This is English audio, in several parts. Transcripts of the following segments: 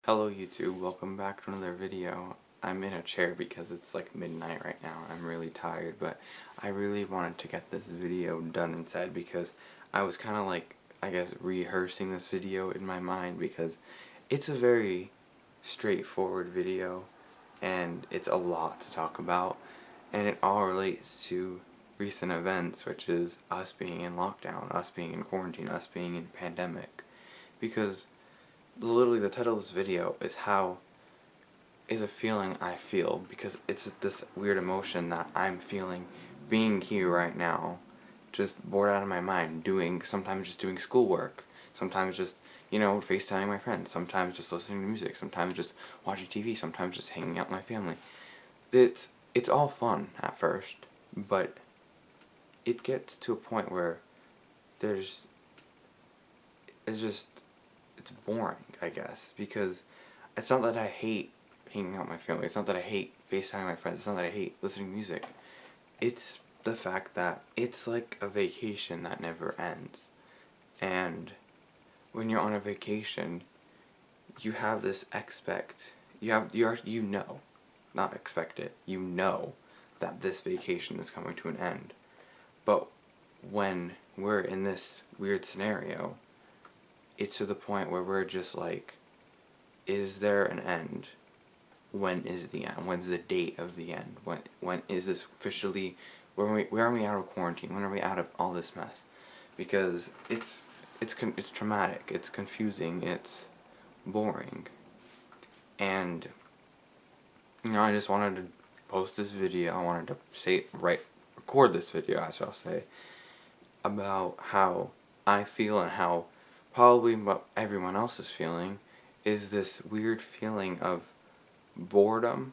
Hello YouTube, welcome back to another video. I'm in a chair because it's like midnight right now. I'm really tired, but I really wanted to get this video done instead because I was kind of like, I guess, rehearsing this video in my mind because it's a very straightforward video and it's a lot to talk about, and it all relates to recent events, which is us being in lockdown, us being in quarantine, us being in pandemic. Because literally the title of this video is a feeling I feel, because it's this weird emotion that I'm feeling being here right now, just bored out of my mind, sometimes just doing schoolwork, sometimes just, FaceTiming my friends, sometimes just listening to music, sometimes just watching TV, sometimes just hanging out with my family. It's all fun at first, but it gets to a point where it's boring, I guess, because it's not that I hate hanging out with my family, it's not that I hate FaceTiming my friends, it's not that I hate listening to music. It's the fact that it's like a vacation that never ends. And when you're on a vacation, you have this not expect it, you know that this vacation is coming to an end. But when we're in this weird scenario, it's to the point where we're just like, is there an end? When is the end? When's the date of the end? When is this officially, where are we out of quarantine? When are we out of all this mess? Because it's traumatic, it's confusing, it's boring. And I just wanted to post this video. I wanted to record this video, I shall say, about how I feel and how probably what everyone else is feeling is this weird feeling of boredom,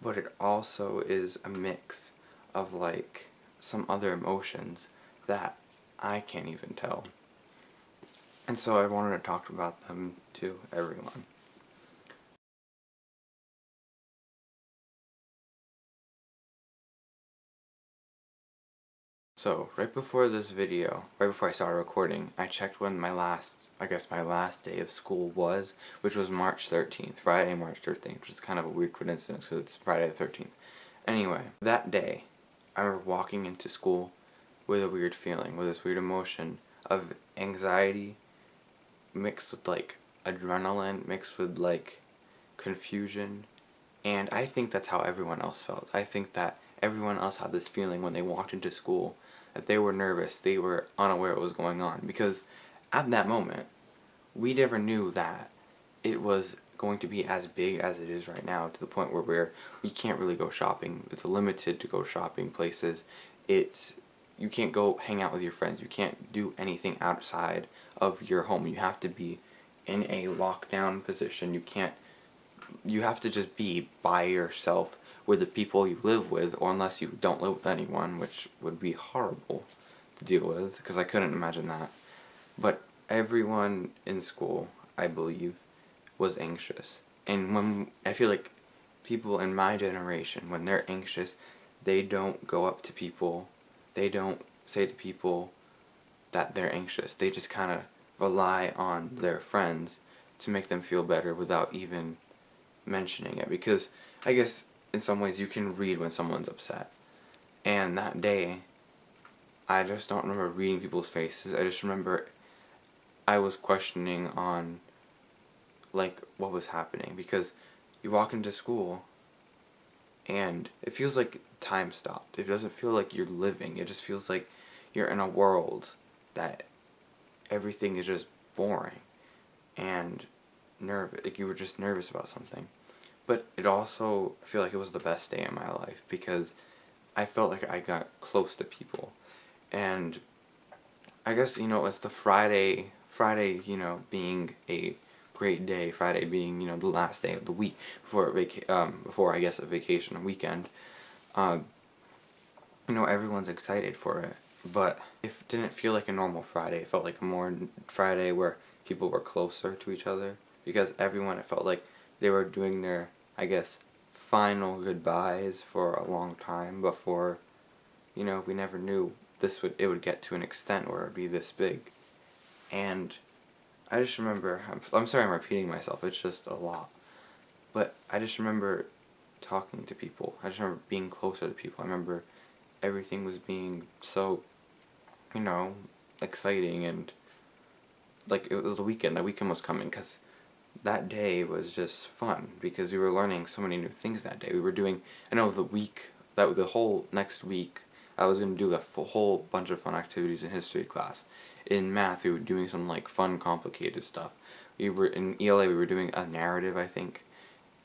but it also is a mix of like some other emotions that I can't even tell. And so I wanted to talk about them to everyone. So, right before I started recording, I checked when my last day of school was, which was March 13th, Friday, March 13th, which is kind of a weird coincidence because it's Friday the 13th. Anyway, that day, I remember walking into school with a weird feeling, with this weird emotion of anxiety mixed with like adrenaline, mixed with like confusion, and I think that's how everyone else felt. I think that everyone else had this feeling when they walked into school, that they were nervous, they were unaware what was going on, because at that moment, we never knew that it was going to be as big as it is right now, to the point where we can't really go shopping. It's limited to go shopping places. You can't go hang out with your friends. You can't do anything outside of your home. You have to be in a lockdown position. You have to just be by yourself with the people you live with, or unless you don't live with anyone, which would be horrible to deal with, because I couldn't imagine that. But everyone in school, I believe, was anxious. And I feel like people in my generation, when they're anxious, they don't go up to people, they don't say to people that they're anxious. They just kind of rely on their friends to make them feel better without even mentioning it, because I guess in some ways you can read when someone's upset. And that day, I just don't remember reading people's faces. I just remember I was questioning on like what was happening, because you walk into school and it feels like time stopped. It doesn't feel like you're living. It just feels like you're in a world that everything is just boring and nervous. Like you were just nervous about something. But it also, I feel like it was the best day in my life, because I felt like I got close to people. And I guess, it's the Friday, being a great day, Friday being, the last day of the week before I guess a vacation, a weekend. Everyone's excited for it. But it didn't feel like a normal Friday. It felt like a more Friday where people were closer to each other, because it felt like they were doing their, I guess, final goodbyes for a long time before, we never knew it would get to an extent where it would be this big. And I just remember, I'm sorry I'm repeating myself, it's just a lot. But I just remember talking to people. I just remember being closer to people. I remember everything was being so, you know, exciting, and like it was the weekend. The weekend was coming because that day was just fun because we were learning so many new things that day. We were doing, I know the week, that was the whole next week, I was going to do a whole bunch of fun activities in history class. In math, we were doing some like fun, complicated stuff. We were, in ELA, we were doing a narrative, I think.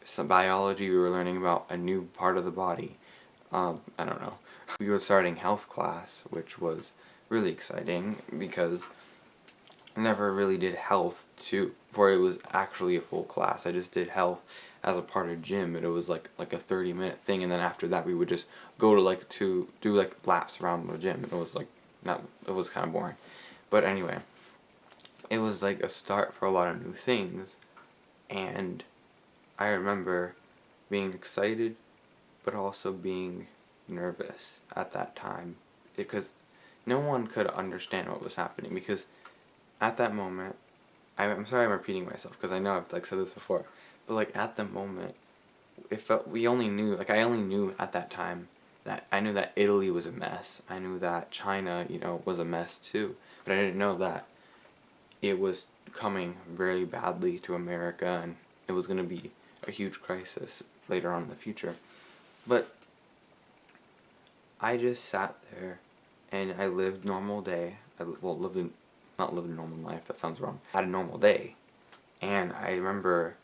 Some biology, we were learning about a new part of the body. I don't know. We were starting health class, which was really exciting because I never really did health before it was actually a full class. I just did health as a part of gym, and it was like a 30-minute thing, and then after that we would just go to do like laps around the gym. It was like not it was kind of boring. But anyway, it was like a start for a lot of new things, and I remember being excited but also being nervous at that time because no one could understand what was happening, because at that moment, I'm sorry I'm repeating myself because I know I've like said this before, but like at the moment, it felt I only knew at that time that I knew that Italy was a mess. I knew that China, was a mess too, but I didn't know that it was coming very badly to America, and it was going to be a huge crisis later on in the future. But I just sat there and I lived normal day. Not lived a normal life, that sounds wrong. I had a normal day. And I remember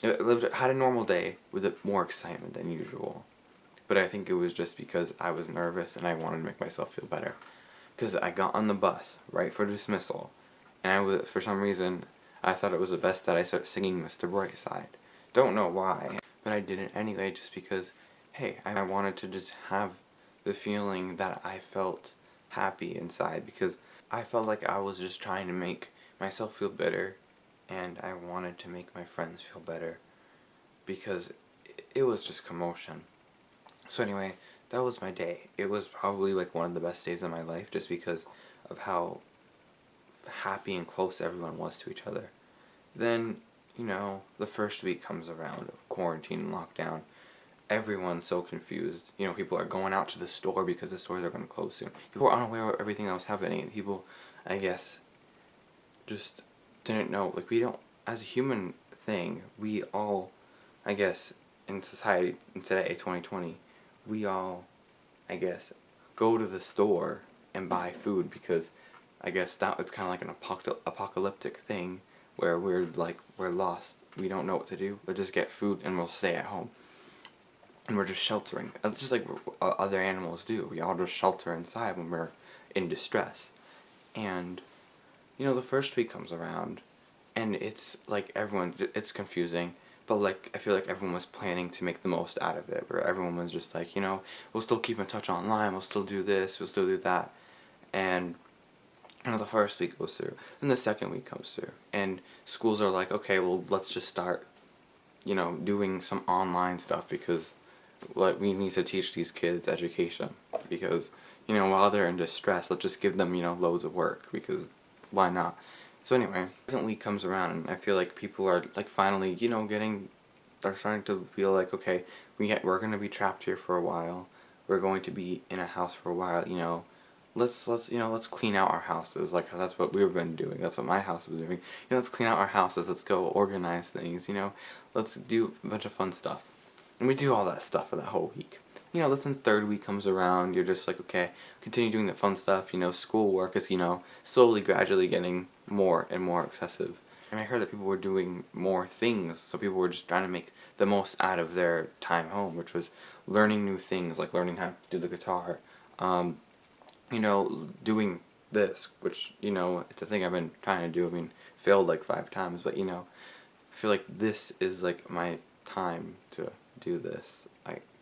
had a normal day with more excitement than usual. But I think it was just because I was nervous and I wanted to make myself feel better. Because I got on the bus right for dismissal, and for some reason, I thought it was the best that I start singing Mr. Brightside. Don't know why, but I did it anyway just because, hey, I wanted to just have the feeling that I felt happy inside, because I felt like I was just trying to make myself feel better, and I wanted to make my friends feel better, because it was just commotion. So anyway, that was my day. It was probably like one of the best days of my life just because of how happy and close everyone was to each other. Then, the first week comes around of quarantine and lockdown. Everyone's so confused. People are going out to the store because the stores are going to close soon. People were unaware of everything that was happening. People, I guess, just didn't know. Like, we don't, as a human thing, we all, I guess, in society, in today, 2020, we all, I guess, go to the store and buy food because I guess that was kind of like an apocalyptic thing where we're lost. We don't know what to do. We'll just get food and we'll stay at home. And we're just sheltering. It's just like other animals do. We all just shelter inside when we're in distress. And, the first week comes around and it's like it's confusing. But I feel like everyone was planning to make the most out of it, where everyone was just like, we'll still keep in touch online, we'll still do this, we'll still do that. And, the first week goes through, then the second week comes through, and schools are like, okay, well, let's just start, doing some online stuff, because, we need to teach these kids education, because, while they're in distress, let's just give them, loads of work, because why not? So anyway, second week comes around, and I feel like people are finally, they're starting to feel like, okay, we're gonna be trapped here for a while. We're going to be in a house for a while. Let's clean out our houses. Like that's what we've been doing. That's what my house was doing. Let's clean out our houses. Let's go organize things. Let's do a bunch of fun stuff, and we do all that stuff for that whole week. Then third week comes around, you're just like, okay, continue doing the fun stuff, schoolwork is, slowly, gradually getting more and more excessive. And I heard that people were doing more things, so people were just trying to make the most out of their time home, which was learning new things, like learning how to do the guitar, doing this, which, it's a thing I've been trying to do. I mean, failed like 5 times, but, I feel like this is, like, my time to do this,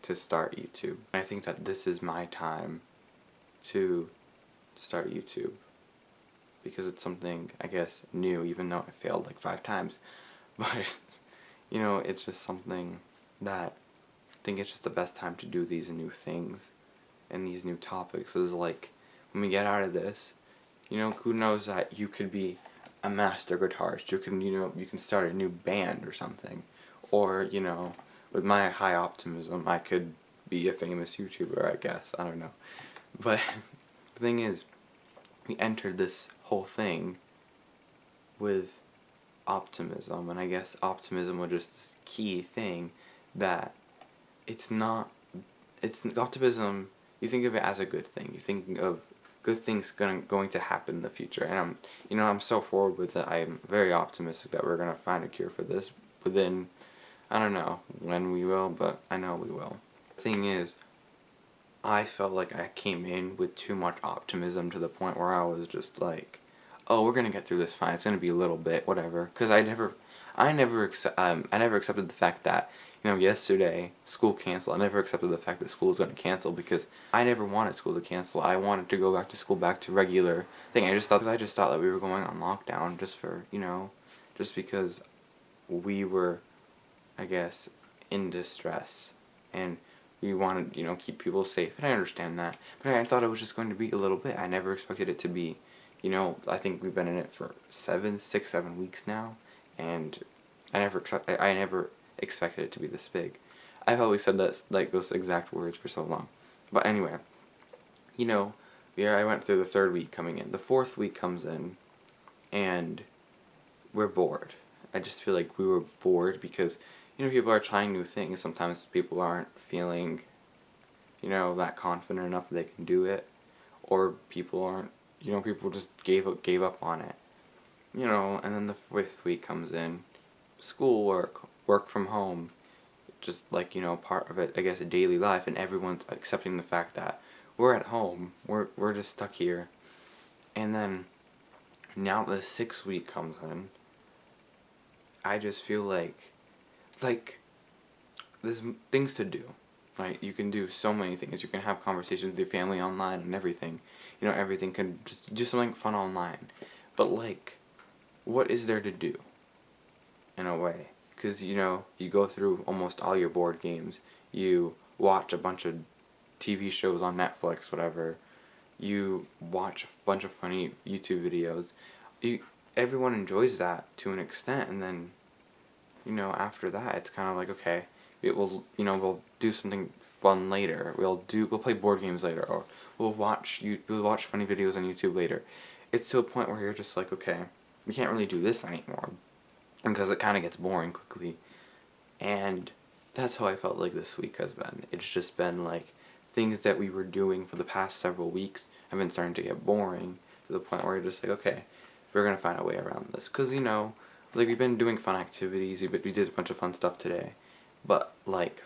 to start YouTube. I think that this is my time to start YouTube, because it's something, I guess, new, even though I failed like 5 times. But, it's just something that I think it's just the best time to do these new things and these new topics. Is like, when we get out of this, who knows that you could be a master guitarist. You can start a new band or something. Or, with my high optimism, I could be a famous YouTuber, I guess. I don't know. But the thing is, we entered this whole thing with optimism, and I guess optimism was just this key thing that it's not, it's optimism, you think of it as a good thing. You think of good things going to happen in the future, and I'm so forward with it. I'm very optimistic that we're gonna find a cure for this within, I don't know when we will, but I know we will. The thing is, I felt like I came in with too much optimism to the point where I was just like, oh, we're gonna get through this fine. It's gonna be a little bit, whatever. Cause I never accepted the fact that, yesterday school canceled. I never accepted the fact that school was gonna cancel because I never wanted school to cancel. I wanted to go back to school, back to regular thing. I just thought that we were going on lockdown just for, just because we were, I guess, in distress, and we wanted, keep people safe, and I understand that. But I thought it was just going to be a little bit. I never expected it to be, I think we've been in it for 7 weeks now, and I never expected it to be this big. I've always said that, like, those exact words for so long. But anyway, I went through the 3rd week coming in. The 4th week comes in, and we're bored. I just feel like we were bored because, people are trying new things. Sometimes people aren't feeling, that confident enough that they can do it. Or people aren't, people just gave up on it. And then the 5th week comes in, schoolwork, work from home, just like, part of it, I guess, daily life, and everyone's accepting the fact that we're at home, we're just stuck here. And then, now the 6th week comes in, I just feel like there's things to do. Like, you can do so many things. You can have conversations with your family online and everything. Everything can just do something fun online. But, like, what is there to do? In a way. Because, you go through almost all your board games. You watch a bunch of TV shows on Netflix, whatever. You watch a bunch of funny YouTube videos. Everyone enjoys that to an extent, and then, after that, it's kind of like, okay, we'll do something fun later. We'll play board games later, or we'll watch funny videos on YouTube later. It's to a point where you're just like, okay, we can't really do this anymore, because it kind of gets boring quickly. And that's how I felt like this week has been. It's just been like things that we were doing for the past several weeks have been starting to get boring to the point where you're just like, okay, we're gonna find a way around this. Cause like, we've been doing fun activities. We did a bunch of fun stuff today, but like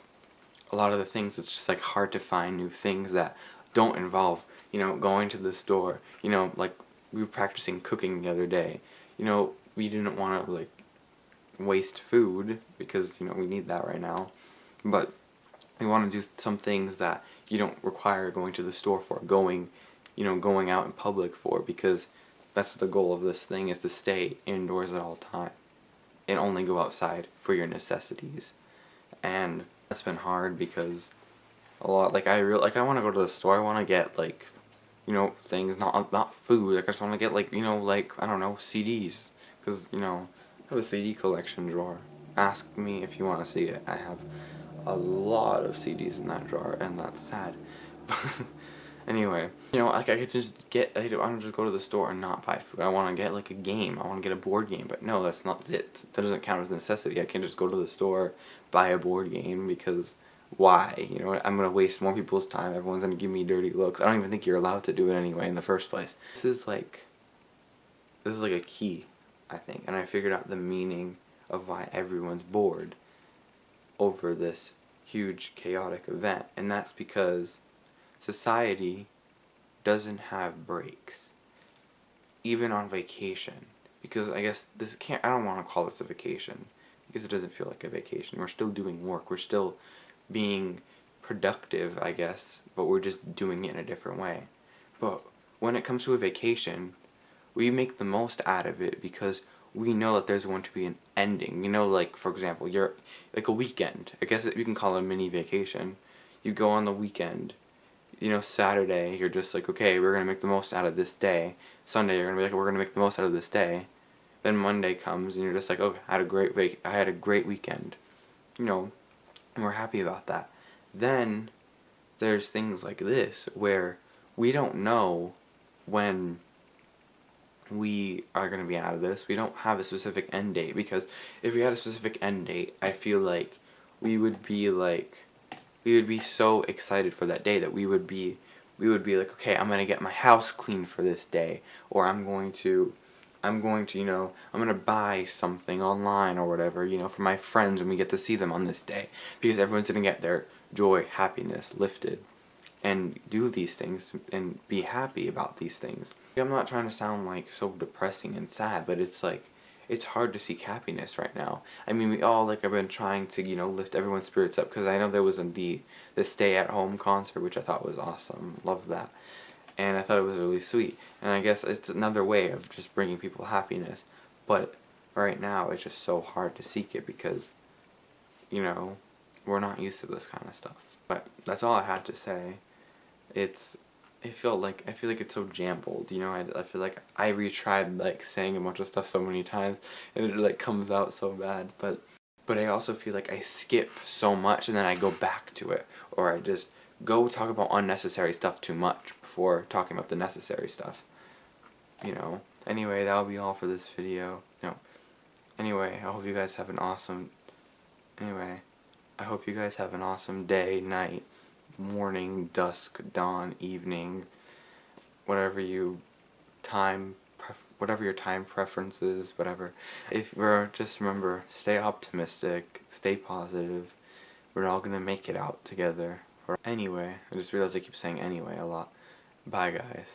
a lot of the things, it's just like hard to find new things that don't involve going to the store. Like, we were practicing cooking the other day. We didn't want to like waste food because we need that right now, but we want to do some things that you don't require going to the store for, going out in public for, because that's the goal of this thing, is to stay indoors at all time and only go outside for your necessities. And that's been hard because a lot, like, I want to go to the store. I want to get like things, not food. Like, I just want to get like like, I don't know, CDs, because I have a CD collection drawer. Ask me if you want to see it. I have a lot of CDs in that drawer, and that's sad. Anyway, like, I could just I want to just go to the store and not buy food. I want to get like a game. I want to get a board game, but no, that's not it. That doesn't count as a necessity. I can't just go to the store, buy a board game, because why? I'm gonna waste more people's time. Everyone's gonna give me dirty looks. I don't even think you're allowed to do it anyway in the first place. This is like a key, I think, and I figured out the meaning of why everyone's bored over this huge chaotic event, and that's because society doesn't have breaks, even on vacation. Because I guess I don't want to call this a vacation, because it doesn't feel like a vacation. We're still doing work, we're still being productive, I guess, but we're just doing it in a different way. But when it comes to a vacation, we make the most out of it because we know that there's going to be an ending. Like, for example, you're like a weekend. I guess you can call it a mini vacation. You go on the weekend. Saturday, you're just like, okay, we're going to make the most out of this day. Sunday, you're going to be like, we're going to make the most out of this day. Then Monday comes and you're just like, okay, I had a great weekend. You know, and we're happy about that. Then there's things like this where we don't know when we are going to be out of this. We don't have a specific end date, because if we had a specific end date, I feel like we would be so excited for that day that we would be like, okay, I'm going to get my house clean for this day, or I'm going to I'm going to buy something online or whatever, for my friends when we get to see them on this day, because everyone's going to get their joy, happiness lifted and do these things and be happy about these things. I'm not trying to sound like so depressing and sad, but it's like, it's hard to seek happiness right now. I mean, we all have been trying to, lift everyone's spirits up, because I know there was the stay at home concert, which I thought was awesome. Loved that. And I thought it was really sweet. And I guess it's another way of just bringing people happiness. But right now, it's just so hard to seek it, because, we're not used to this kind of stuff. But that's all I had to say. I feel like it's so jumbled, I feel like I retried saying a bunch of stuff so many times, and it comes out so bad, but I also feel like I skip so much and then I go back to it, or I just go talk about unnecessary stuff too much before talking about the necessary stuff, Anyway, that'll be all for this video. Anyway, I hope you guys have an awesome day, night, morning, dusk, dawn, evening, whatever your time preference is, whatever. Just remember, stay optimistic, stay positive. We're all gonna make it out together. Anyway, I just realized I keep saying anyway a lot. Bye, guys.